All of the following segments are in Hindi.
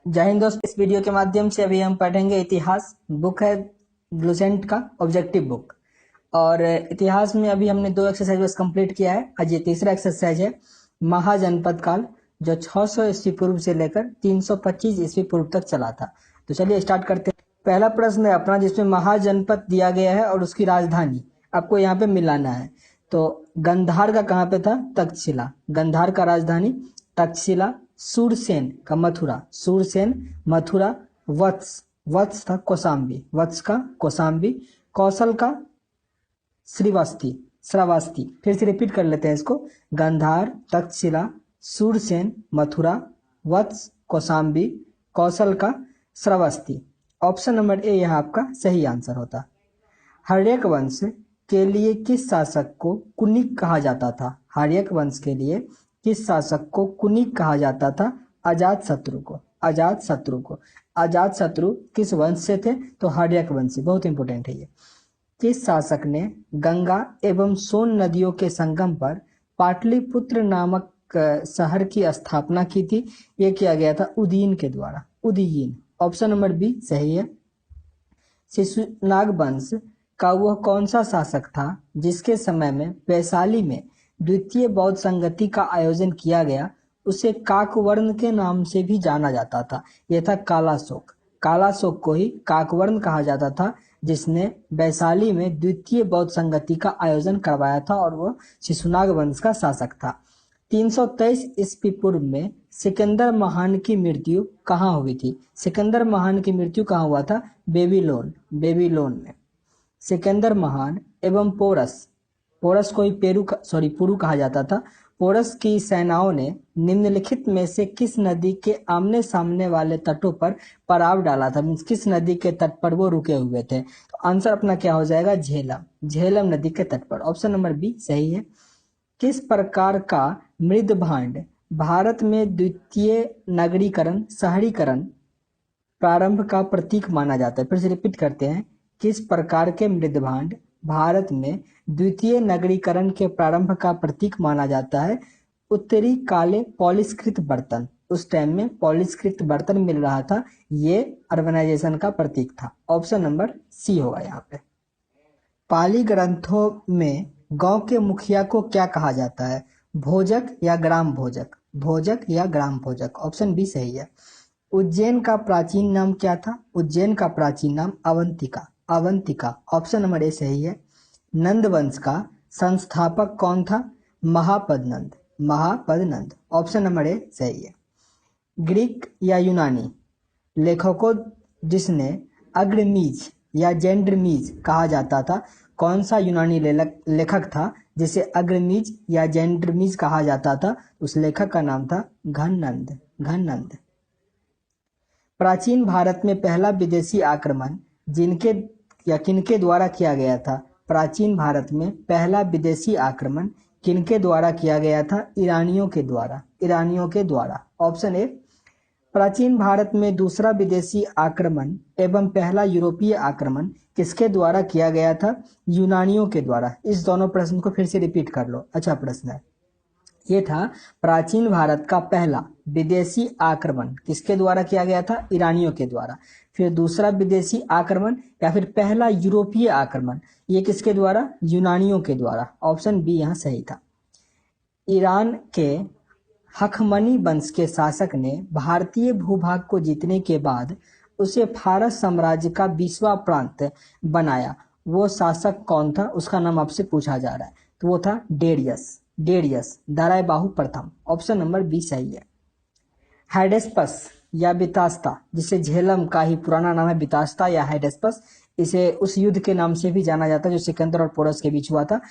जय हिंद दोस्त, इस वीडियो के माध्यम से अभी हम पढ़ेंगे इतिहास। बुक है ग्लूसेंट का ऑब्जेक्टिव बुक। और इतिहास में अभी हमने 2 एक्सरसाइज बस कंप्लीट किया है। आज ये तीसरा एक्सरसाइज है महाजनपद काल, जो 600 ईस्वी पूर्व से लेकर 325 ईस्वी पूर्व तक चला था। तो चलिए स्टार्ट करते हैं। पहला प्रश्न है अपना, जिसमें महाजनपद दिया गया है और उसकी राजधानी आपको यहाँ पे मिलाना है। तो गंधार का कहाँ पे था? तक्षशिला। गंधार का राजधानी तक्षशिला। सूरसेन का मथुरा, सूरसेन मथुरा। वत्स, वत्स था कौशाम्बी, वत्स का कौशाम्बी। कौशल का श्रीवास्ती, श्रावस्ती। फिर से रिपीट कर लेते हैं इसको। गंधार, तक्षशिला, सूरसेन मथुरा, वत्स कौशाम्बी, कौशल का श्रावस्ती। ऑप्शन नंबर ए यहाँ आपका सही आंसर होता। हर्यक वंश के लिए किस शासक को कुनिक कहा जाता था? हर्यक वंश के लिए किस शासक को कुनिक कहा जाता था? अजात शत्रु को, अजात शत्रु को। अजात शत्रु किस वंश से थे? तो हर्यक वंशी। बहुत इंपॉर्टेंट है ये। किस शासक ने गंगा एवं सोन नदियों के संगम पर पाटलिपुत्र नामक शहर की स्थापना की थी? ये किया गया था उदयन के द्वारा, उदयन। ऑप्शन नंबर बी सही है। शिशुनाग वंश का वह कौन सा शासक था जिसके समय में वैशाली में द्वितीय बौद्ध संगति का आयोजन किया गया? उसे काकवर्ण के नाम से भी जाना जाता था। यह था कालाशोक। कालाशोक को ही काकवर्ण कहा जाता था, जिसने वैशाली में द्वितीय बौद्ध संगति का आयोजन करवाया था, और वह शिशुनाग वंश का शासक था। 323 ईस्वी पूर्व में सिकंदर महान की मृत्यु कहाँ हुई थी? सिकंदर महान की मृत्यु कहाँ हुआ था? बेबीलोन, बेबीलोन में। सिकंदर महान एवं पोरस, पोरस को ही पुरु कहा जाता था। पोरस की सेनाओं ने निम्नलिखित में से किस नदी के आमने सामने वाले तटों पर पड़ाव डाला था? मीन्स किस नदी के तट पर वो रुके हुए थे? तो आंसर अपना क्या हो जाएगा? झेलम, झेलम नदी के तट पर। ऑप्शन नंबर बी सही है। किस प्रकार का मृद भांड भारत में द्वितीय नगरीकरण, शहरीकरण प्रारंभ का प्रतीक माना जाता है? फिर से रिपीट करते हैं। किस प्रकार के मृद भांड भारत में द्वितीय नगरीकरण के प्रारंभ का प्रतीक माना जाता है? उत्तरी काले पॉलिशकृत बर्तन। उस टाइम में पॉलिशकृत बर्तन मिल रहा था, ये अर्बनाइजेशन का प्रतीक था। ऑप्शन नंबर सी होगा यहाँ पे। पाली ग्रंथों में गांव के मुखिया को क्या कहा जाता है? भोजक या ग्राम भोजक? भोजक या ग्राम भोजक। ऑप्शन बी सही है। उज्जैन का प्राचीन नाम क्या था? उज्जैन का प्राचीन नाम अवंतिका, अवंतिका। ऑप्शन नंबर ए सही है। नंद वंश का संस्थापक कौन था? महापदनंद, महापदनंद। ऑप्शन नंबर ए सही है। ग्रीक या यूनानी लेखकों जिसने अग्रमीज या जेंड्रमीज कहा जाता था, कौन सा यूनानी लेखक था जिसे अग्रमीज या जेंड्रमीज कहा जाता था? उस लेखक का नाम था घननंद, घननंद। प्राचीन भारत में पहला विदेशी आक्रमण जिनके या किनके द्वारा किया गया था? प्राचीन भारत में पहला विदेशी आक्रमण किनके द्वारा किया गया था? ईरानियों के द्वारा, ईरानियों के द्वारा। Option A. प्राचीन भारत में दूसरा विदेशी आक्रमण एवं पहला यूरोपीय आक्रमण किसके द्वारा किया गया था? यूनानियों के द्वारा। इस दोनों प्रश्न को फिर से रिपीट कर लो, अच्छा प्रश्न है। ये था प्राचीन भारत का पहला विदेशी आक्रमण किसके द्वारा किया गया था? ईरानियों के द्वारा। फिर दूसरा विदेशी आक्रमण या फिर पहला यूरोपीय आक्रमण, ये किसके द्वारा? यूनानियों के द्वारा। ऑप्शन बी यहाँ सही था। ईरान के हखमनी वंश के शासक ने भारतीय भूभाग को जीतने के बाद उसे फारस साम्राज्य का 20वां प्रांत बनाया। वो शासक कौन था? उसका नाम आपसे पूछा जा रहा है। तो वो था डेरियस, डेरियस, दाराय बाहु प्रथम। ऑप्शन नंबर बी सही है। हाइडेस्पस या बितास्ता, जिसे झेलम का ही पुराना नाम है बितास्ता या हाइडेस्पस, इसे उस युद्ध के नाम से भी जाना जाता है जो सिकंदर और पोरस के बीच हुआ था।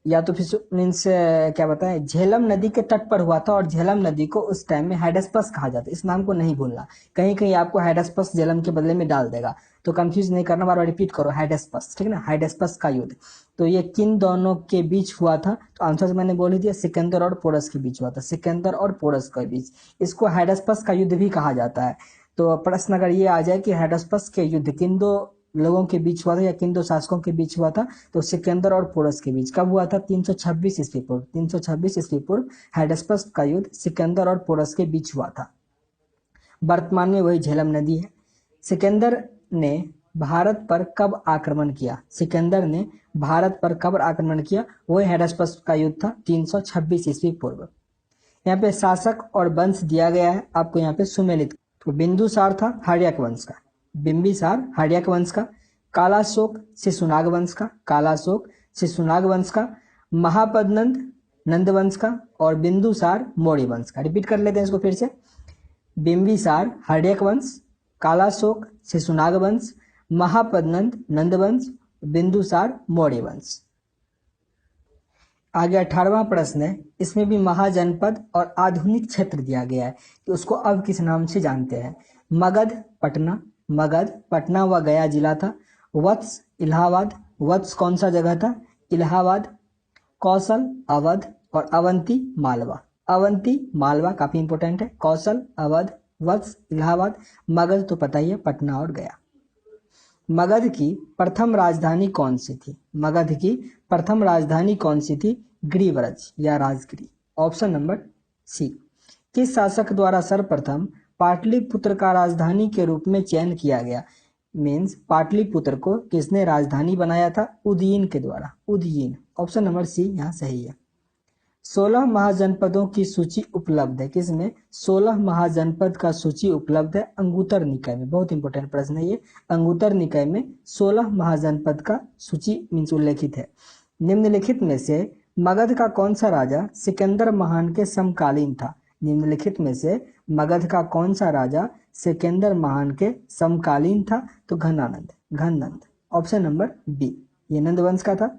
या तो फिर मीन्स क्या बताएं, झेलम नदी के तट पर हुआ था, और झेलम नदी को उस टाइम में हाइडेस्पस कहा जाता है। इस नाम को नहीं भूलना, कहीं कहीं आपको हाइडेस्पस झेलम के बदले में डाल देगा, तो कंफ्यूज नहीं करना, बार बार रिपीट करो हाइडेस्पस, ठीक है ना? हाइडेस्पस का युद्ध। तो ये किन दोनों के बीच हुआ था? तो आंसर मैंने बोल ही दिया, सिकंदर और पोरस के बीच हुआ था, सिकंदर और पोरस के बीच। इसको हाइडेस्पस का युद्ध भी कहा जाता है। तो प्रश्न अगर ये आ जाए कि हाइडेस्पस के युद्ध किन दो लोगों के बीच हुआ था या किन दो शासकों के बीच हुआ था, तो सिकंदर और पोरस के बीच। कब हुआ था? 326 ईस्वी पूर्व, 326 ईस्वी पूर्व हाइडेस्पस का युद्ध सिकंदर और पोरस के बीच हुआ था। वर्तमान में वही झेलम नदी है। सिकंदर ने भारत पर कब आक्रमण किया? सिकंदर ने भारत पर कब आक्रमण किया? वो हेडस्पस का युद्ध था 326 ईस्वी पूर्व। यहाँ पे शासक और वंश दिया गया है आपको, यहाँ पे सुमेलित। तो बिंदुसार था हर्यक वंश का, बिंबिसार हर्यक वंश का, कालाशोक शिशुनाग वंश का, कालाशोक शिशुनाग वंश का, महापद्नंद नंद वंश का, और बिंदुसार मौर्य वंश का। रिपीट कर लेते हैं इसको फिर से। बिंबिसार हर्यक वंश, कालाशोक शिशुनाग वंश, महापद्नंद नंद वंश, बिंदुसार मौर्य वंश। आगे 18वां प्रश्न है, इसमें भी महाजनपद और आधुनिक क्षेत्र दिया गया है कि उसको अब किस नाम से जानते हैं। मगध पटना, मगध पटना व गया जिला था। वत्स इलाहाबाद, वत्स कौन सा जगह था? इलाहाबाद। कौशल अवध, और अवंती मालवा। अवंती मालवा काफी इंपॉर्टेंट है। कौशल अवध, वत्स इलाहाबाद, मगध तो पता ही है पटना और गया। मगध की प्रथम राजधानी कौन सी थी? मगध की प्रथम राजधानी कौन सी थी? गिरिव्रज या राजगिरी। ऑप्शन नंबर सी। किस शासक द्वारा सर्वप्रथम पाटलिपुत्र का राजधानी के रूप में चयन किया गया? मीन्स पाटलिपुत्र को किसने राजधानी बनाया था? उदयीन के द्वारा, उदयीन। ऑप्शन नंबर सी यहाँ सही है। 16 महाजनपदों की सूची उपलब्ध है किसमें? 16 महाजनपद का सूची उपलब्ध है अंगुत्तर निकाय में। बहुत इंपॉर्टेंट प्रश्न है ये। अंगुत्तर निकाय में 16 महाजनपद का सूची मीन्स उल्लेखित है। निम्नलिखित में से मगध का कौन सा राजा सिकंदर महान के समकालीन था? निम्नलिखित में से मगध का कौन सा राजा सिकंदर महान के समकालीन था? तो घनानंद, घननंद। ऑप्शन नंबर बी, ये नंद वंश का था।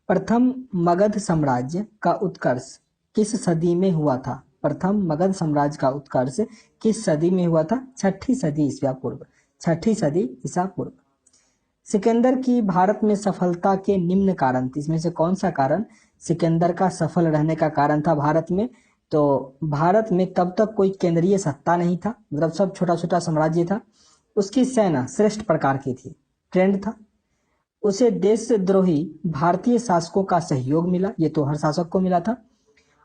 प्रथम मगध साम्राज्य का उत्कर्ष किस सदी में हुआ था? प्रथम मगध साम्राज्य का उत्कर्ष किस सदी में हुआ था? 6ठी सदी ईसा पूर्व, 6ठी सदी ईसा पूर्व। सिकंदर की भारत में सफलता के निम्न कारण, इसमें से कौन सा कारण सिकंदर का सफल रहने का कारण था भारत में? तो भारत में तब तक कोई केंद्रीय सत्ता नहीं था, मतलब सब छोटा छोटा साम्राज्य था। उसकी सेना श्रेष्ठ प्रकार की थी, ट्रेंड था। उसे देशद्रोही भारतीय शासकों का सहयोग मिला, ये तो हर शासक को मिला था।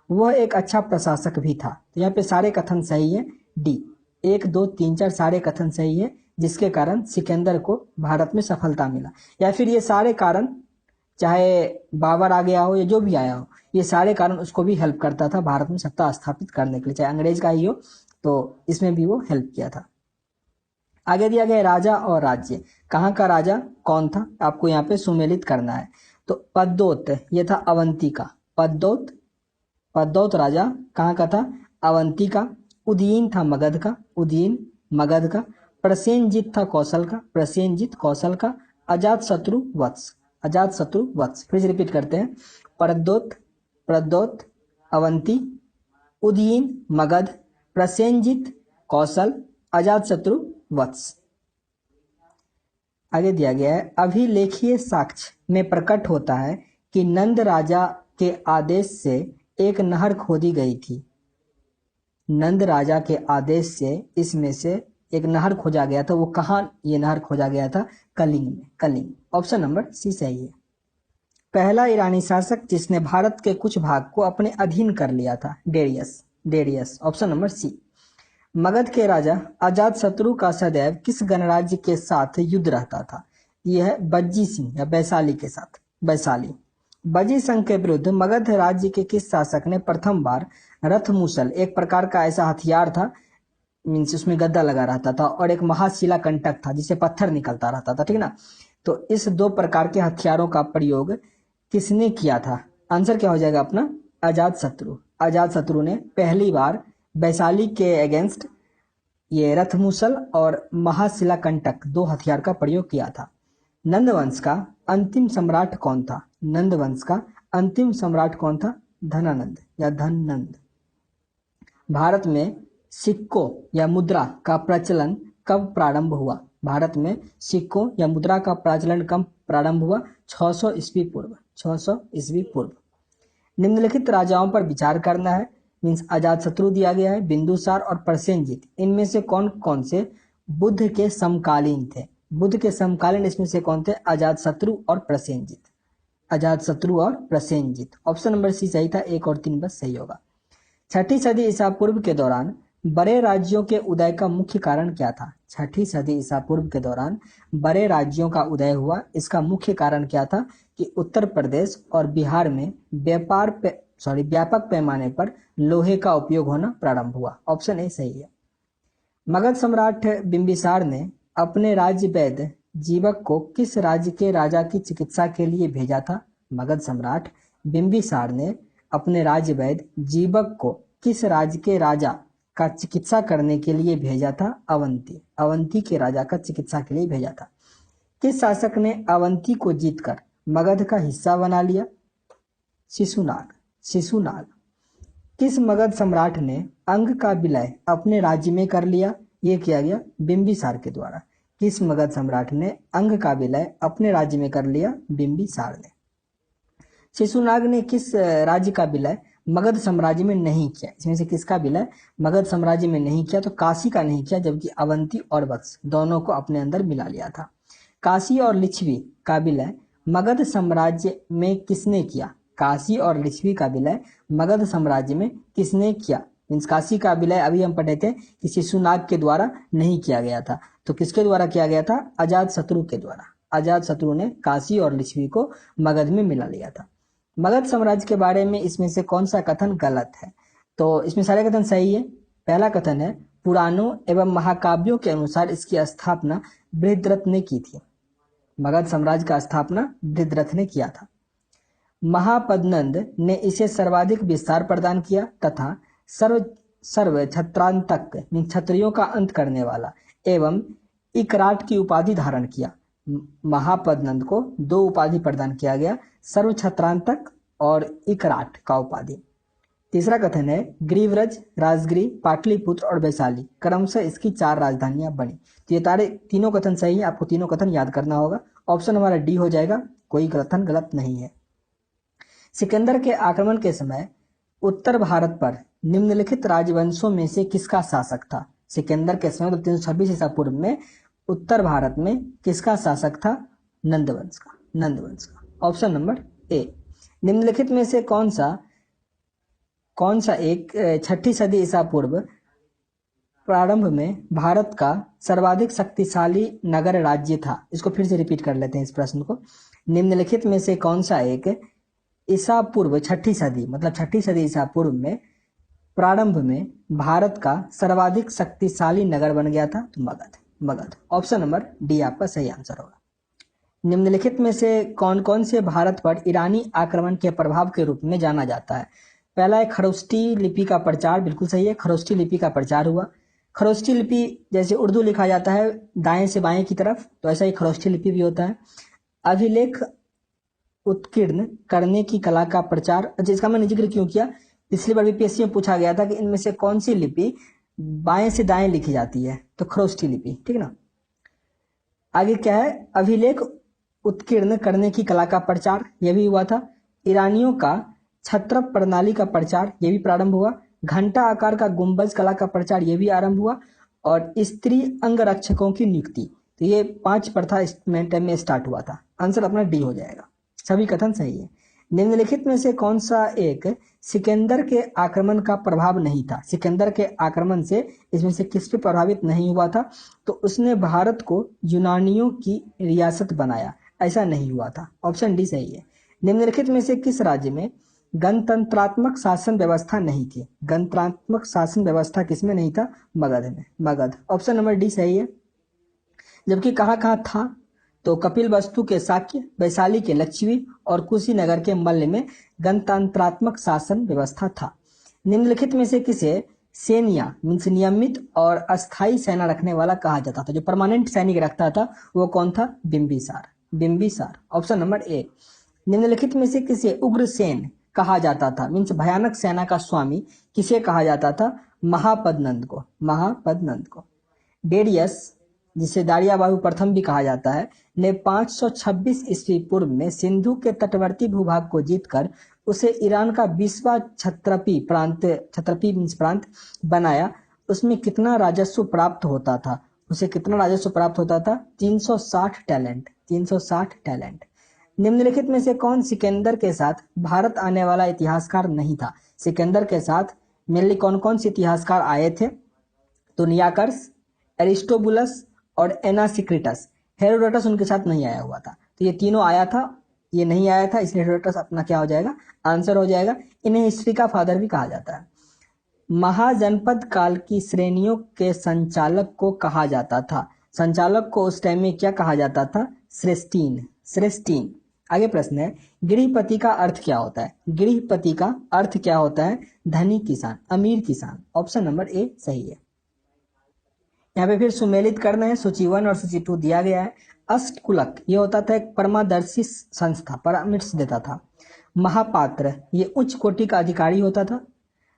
वह एक अच्छा प्रशासक भी था। तो यहाँ पे सारे कथन सही है। डी 1, 2, 3, 4 सारे कथन सही है, जिसके कारण सिकंदर को भारत में सफलता मिला। या फिर ये सारे कारण, चाहे बाबर आ गया हो या जो भी आया हो, ये सारे कारण उसको भी हेल्प करता था भारत में सत्ता स्थापित करने के लिए, चाहे अंग्रेज का ही हो, तो इसमें भी वो हेल्प किया था। आगे दिया गया राजा और राज्य, कहाँ का राजा कौन था आपको यहाँ पे सुमेलित करना है। तो पद्दोत, ये था अवंती का। पद्दोत, पद्दोत राजा कहाँ का था? अवंती का। उदयीन था मगध का, उदयीन मगध का। प्रसेनजित था कौशल का, प्रसेनजित कौशल का। अजातशत्रु वत्स, अजातशत्रु वत्स। फिर से रिपीट करते हैं। प्रद्योत, प्रद्योत अवंती, उदयीन मगध, प्रसेनजित कौशल, अजातशत्रु वत्स। आगे दिया गया है, अभिलेखीय साक्ष्य में प्रकट होता है कि नंद राजा के आदेश से एक नहर खोदी गई थी। नंद राजा के आदेश से इसमें से एक नहर खोजा गया था। वो कहाँ ये नहर खोजा गया था? कलिंग में, कलिंग। ऑप्शन नंबर सी सही है। पहला ईरानी शासक जिसने भारत के कुछ भाग को अपने अधीन कर लिया था? Darius, Darius. Option number C. Magadh के राजा अजातशत्रु का सदैव किस गणराज्य के साथ युद्ध रहता था? यह है बज्जी सिंह या वैशाली के साथ, वैशाली। बज्जी संघ के विरुद्ध मगध राज्य के किस शासक ने प्रथम बार रथ मूसल, एक प्रकार का ऐसा हथियार था, मीन्स उसमें गद्दा लगा रहता था, और एक महाशिला कंटक था जिससे पत्थर निकलता रहता था, ठीक ना। तो इस 2 प्रकार के हथियारों का प्रयोग किसने किया था? आंसर क्या हो जाएगा अपना? अजातशत्रु। अजातशत्रु ने पहली बार वैशाली के अगेंस्ट ये रथमूसल और महाशिला कंटक 2 हथियार का प्रयोग किया था। नंद वंश का अंतिम सम्राट कौन था? नंद वंश का अंतिम सम्राट कौन था? धनानंद या धननंद। भारत में सिक्कों या मुद्रा का प्रचलन कब प्रारंभ हुआ? भारत में सिक्कों या मुद्रा का प्रचलन कब प्रारंभ हुआ? 600 ईस्वी पूर्व, 600 ईस्वी पूर्व। निम्नलिखित राजाओं पर विचार करना है, मीन्स अजातशत्रु दिया गया है, बिंदुसार और प्रसेनजित। इनमें से कौन कौन से बुद्ध के समकालीन थे? बुद्ध के समकालीन इसमें से कौन थे? अजातशत्रु और प्रसेनजित, अजातशत्रु और प्रसेनजित। ऑप्शन नंबर सी सही था, 1 और 3 बस सही होगा। 6ठी सदी ईसा पूर्व के दौरान बड़े राज्यों के उदय का मुख्य कारण क्या था? छठी सदी ईसा पूर्व के दौरान बड़े राज्यों का उदय हुआ। इसका मुख्य कारण क्या था? कि उत्तर प्रदेश और बिहार में व्यापक पैमाने पर लोहे का उपयोग होना प्रारंभ हुआ। ऑप्शन ए सही है। मगध सम्राट बिंबिसार ने अपने राज्य वैद्य जीवक को किस राज्य के राजा की चिकित्सा के लिए भेजा था? मगध सम्राट बिंबिसार ने अपने राज्य वैद्य जीवक को किस राज्य के राजा का चिकित्सा करने के लिए भेजा था? अवंती के राजा का चिकित्सा के लिए भेजा था। किस शासक ने अवंती को जीतकर मगध का हिस्सा बना लिया? शिशुनाग। किस मगध सम्राट ने अंग का विलय अपने राज्य में कर लिया? ये किया गया बिंबिसार के द्वारा। किस मगध सम्राट ने अंग का विलय अपने राज्य में कर लिया? बिंबिसार ने। शिशुनाग ने किस राज्य का विलय मगध साम्राज्य में नहीं किया? इसमें से किसका विलय मगध साम्राज्य में नहीं किया? तो काशी का नहीं किया, जबकि अवंती और वत्स दोनों को अपने अंदर मिला लिया था। काशी और लिच्छवी का विलय मगध साम्राज्य में किसने किया? काशी और लिच्छवी का विलय मगध साम्राज्य में किसने किया? मीन्स काशी का विलय अभी हम पढ़े थे कि शिशुनाग के द्वारा नहीं किया गया था, तो किसके द्वारा किया गया था? अजातशत्रु के द्वारा। अजातशत्रु ने काशी और लिच्छवी को मगध में मिला लिया था। मगध साम्राज्य के बारे में इसमें से कौन सा कथन गलत है? तो इसमें सारे कथन सही है। पहला कथन है पुराणों एवं महाकाव्यों के अनुसार इसकी स्थापना बृहद्रथ ने की थी। मगध साम्राज्य का स्थापना बृहद्रथ ने किया था। महापद्नंद ने इसे सर्वाधिक विस्तार प्रदान किया तथा सर्व छत्रांतक क्षत्रियों का अंत करने वाला एवं इकराट की उपाधि धारण किया। महापद्नंद को दो उपाधि प्रदान किया गया, सर्व छत्रांतक और इकराट का उपाधि। तीसरा कथन है ग्रीवरज, राजगिरी, पाटलिपुत्र और वैशाली क्रमशः इसकी 4 राजधानियां बनी। तो ये तीनों कथन सही है, आपको तीनों कथन याद करना होगा। ऑप्शन हमारा डी हो जाएगा, कोई कथन गलत नहीं है। सिकंदर के आक्रमण के समय उत्तर भारत पर निम्नलिखित राजवंशों में से किसका शासक था? सिकंदर के समय 326 ईसा पूर्व में उत्तर भारत में किसका शासक था? नंदवंश का। Option number A. निम्नलिखित में से कौन सा एक छठी सदी ईसा पूर्व प्रारंभ में भारत का सर्वाधिक शक्तिशाली नगर राज्य था? इसको फिर से रिपीट कर लेते हैं इस प्रश्न को। निम्नलिखित में से कौन सा एक ईसा पूर्व छठी सदी ईसा पूर्व में प्रारंभ में भारत का सर्वाधिक शक्तिशाली नगर बन गया था? तो मगध। ऑप्शन नंबर डी आपका सही आंसर होगा। निम्नलिखित में से कौन कौन से भारत पर ईरानी आक्रमण के प्रभाव के रूप में जाना जाता है? पहला है खरोष्ठी लिपि का प्रचार, बिल्कुल सही है, खरोष्ठी लिपि का प्रचार हुआ। खरोष्ठी लिपि जैसे उर्दू लिखा जाता है दाएं से बाएं की तरफ, तो ऐसा ही खरोष्ठी लिपि भी होता है। अभिलेख उत्कीर्ण करने की कला का प्रचार, जिसका मैंने जिक्र क्यों किया, पिछली बार भी पीएससी में पूछा गया था कि इनमें से कौन सी लिपि बाएं से दाएं लिखी जाती है, तो खरोष्ठी लिपि, ठीक ना। आगे क्या है, अभिलेख उत्कीर्ण करने की कला का प्रचार, यह भी हुआ था। ईरानियों का छत्रप प्रणाली का प्रचार, यह भी प्रारंभ हुआ। घंटा आकार का गुंबज कला का प्रचार, यह भी आरंभ हुआ। और स्त्री अंगरक्षकों की नियुक्ति, तो ये 5 प्रथा इस टाइम में स्टार्ट हुआ था। आंसर अपना डी हो जाएगा, सभी कथन सही है। निम्नलिखित में से कौन सा एक सिकंदर के आक्रमण का प्रभाव नहीं था? सिकंदर के आक्रमण से इसमें से किस पे प्रभावित नहीं हुआ था? तो उसने भारत को यूनानियों की रियासत बनाया, ऐसा नहीं हुआ था। ऑप्शन डी सही है। निम्नलिखित में से किस राज्य में गणतंत्रात्मक शासन व्यवस्था नहीं थी? गणतंत्रात्मक शासन व्यवस्था किसमें नहीं था? मगध में। मगध, ऑप्शन नंबर डी सही है। जबकि कहाँ कहाँ था? तो कपिलवस्तु के शाक्य, वैशाली के लक्षवी और कुशीनगर के मल्ल में गणतंत्रात्मक शासन व्यवस्था था। निम्नलिखित में से किसे सेनिया मीन्स नियमित और अस्थायी सेना रखने वाला कहा जाता था? जो परमानेंट सैनिक रखता था वो कौन था? बिंबिसार। Option number A. निम्नलिखित में से किसे उग्रसेन कहा जाता था? मीन्स भयानक सेना का स्वामी किसे कहा जाता था? महापद्नंद को। डेरियस, जिसे दारियाबाहु प्रथम भी कहा जाता है, ने 526 ईस्वी पूर्व में सिंधु के तटवर्ती भूभाग को जीतकर उसे ईरान का 20वां क्षत्रपी प्रांत बनाया। उसमें कितना राजस्व प्राप्त होता था? उसे कितना राजस्व प्राप्त होता था? 360 टैलेंट। निम्नलिखित में से कौन सिकंदर के साथ भारत आने वाला इतिहासकार नहीं था? सिकंदर के साथ मेनली कौन कौन से इतिहासकार आए थे? तो नियाकर्स, एरिस्टोबुलस और एनासिक्रिटस। हेरोडोटस उनके साथ नहीं आया हुआ था, तो ये तीनों आया था, ये नहीं आया था, इसलिए हेरोडोटस अपना क्या हो जाएगा, आंसर हो जाएगा। इन्हें हिस्ट्री का फादर भी कहा जाता है। महाजनपद काल की श्रेणियों के संचालक को कहा जाता था, संचालक को उस टाइम में क्या कहा जाता था, श्रेष्ठीन, श्रेष्ठीन। आगे प्रश्न है, गृहपति का अर्थ क्या होता है, गृहपति का अर्थ क्या होता है, धनी किसान, अमीर किसान। ऑप्शन नंबर ए सही है। यहाँ पे फिर सुमेलित करना है, सूची 1 और सूची 2 दिया गया है। अष्टकुलक ये होता था एक परमादर्शी संस्था, परामर्श देता था। महापात्र ये उच्च कोटि का अधिकारी होता था।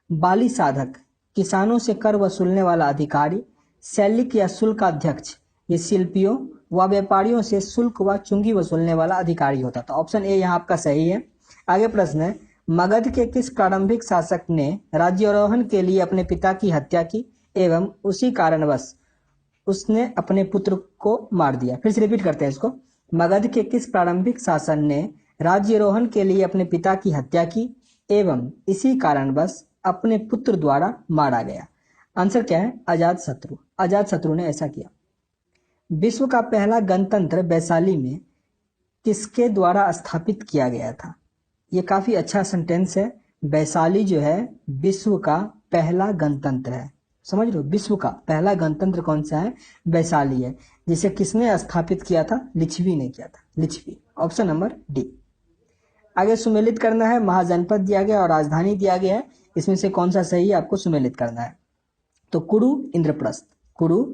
बाली साधक किसानों से कर वसूलने वाला अधिकारी। शैलिक या शुल्क अध्यक्ष ये शिल्पियों व व्यापारियों से शुल्क व चुंगी वसूलने वाला अधिकारी होता था। ऑप्शन ए यहाँ आपका सही है। आगे प्रश्न है, मगध के किस प्रारंभिक शासक ने राज्यारोहण के लिए अपने पिता की हत्या की एवं उसी कारणवश उसने अपने पुत्र को मार दिया। फिर से रिपीट करते हैं इसको। मगध के किस प्रारंभिक शासक ने राज्यारोहण के लिए अपने पिता की हत्या की एवं इसी कारणवश अपने पुत्र द्वारा मारा गया। आंसर क्या है, अजात शत्रु। अजात शत्रु ने ऐसा किया। विश्व का पहला गणतंत्र वैशाली में किसके द्वारा स्थापित किया गया था। ये काफी अच्छा सेंटेंस है। वैशाली जो है विश्व का पहला गणतंत्र है, समझ लो। विश्व का पहला गणतंत्र कौन सा है, वैशाली है, जिसे किसने स्थापित किया था, लिच्छवी ने किया था, लिच्छवी। Option number D. आगे सुमेलित करना है, महाजनपद दिया गया और राजधानी दिया गया है, इसमें से कौन सा सही है आपको सुमेलित करना है। तो कुरु, इंद्रप्रस्थ, कुरु,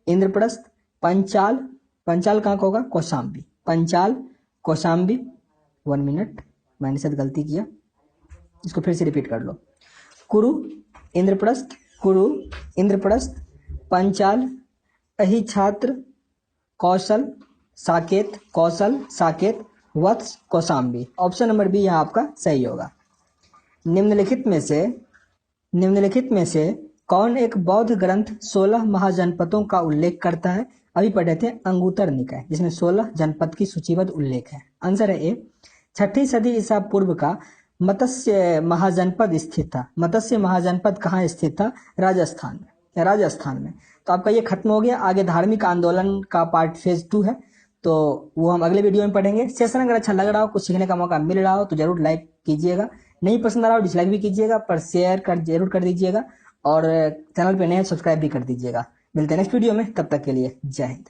इंद्रप्रस्थ, पंचाल, पंचाल कहाँ का होगा, कौशाम्बी, पंचाल, कौशाम्बी। 1 मिनट, मैंने शायद गलती किया, इसको फिर से रिपीट कर लो। कुरु, इंद्रप्रस्थ, कुरु, इंद्रप्रस्थ, पंचाल, अहिछात्र, कौशल, साकेत, कौशल, साकेत, वत्स, कौशाम्बी। ऑप्शन नंबर बी यहाँ आपका सही होगा। निम्नलिखित में से कौन एक बौद्ध ग्रंथ 16 महाजनपदों का उल्लेख करता है। अभी पढ़े थे अंगुत्तर निकाय, जिसमें 16 जनपद की सूचीबद्ध उल्लेख है। आंसर है ए। 6ठी सदी ईसा पूर्व का मत्स्य महाजनपद स्थित था। मत्स्य महाजनपद कहाँ स्थित था, राजस्थान में, राजस्थान में। तो आपका ये खत्म हो गया। आगे धार्मिक आंदोलन का पार्ट फेज 2 है, तो वो हम अगले वीडियो में पढ़ेंगे। सेशन अगर अच्छा लग रहा हो, कुछ सीखने का मौका मिल रहा हो तो जरूर लाइक कीजिएगा, नहीं पसंद आ रहा हो डिसलाइक भी कीजिएगा, पर शेयर जरूर कर दीजिएगा और चैनल पे नए सब्सक्राइब भी कर दीजिएगा। मिलते हैं नेक्स्ट वीडियो में, तब तक के लिए जय हिंद।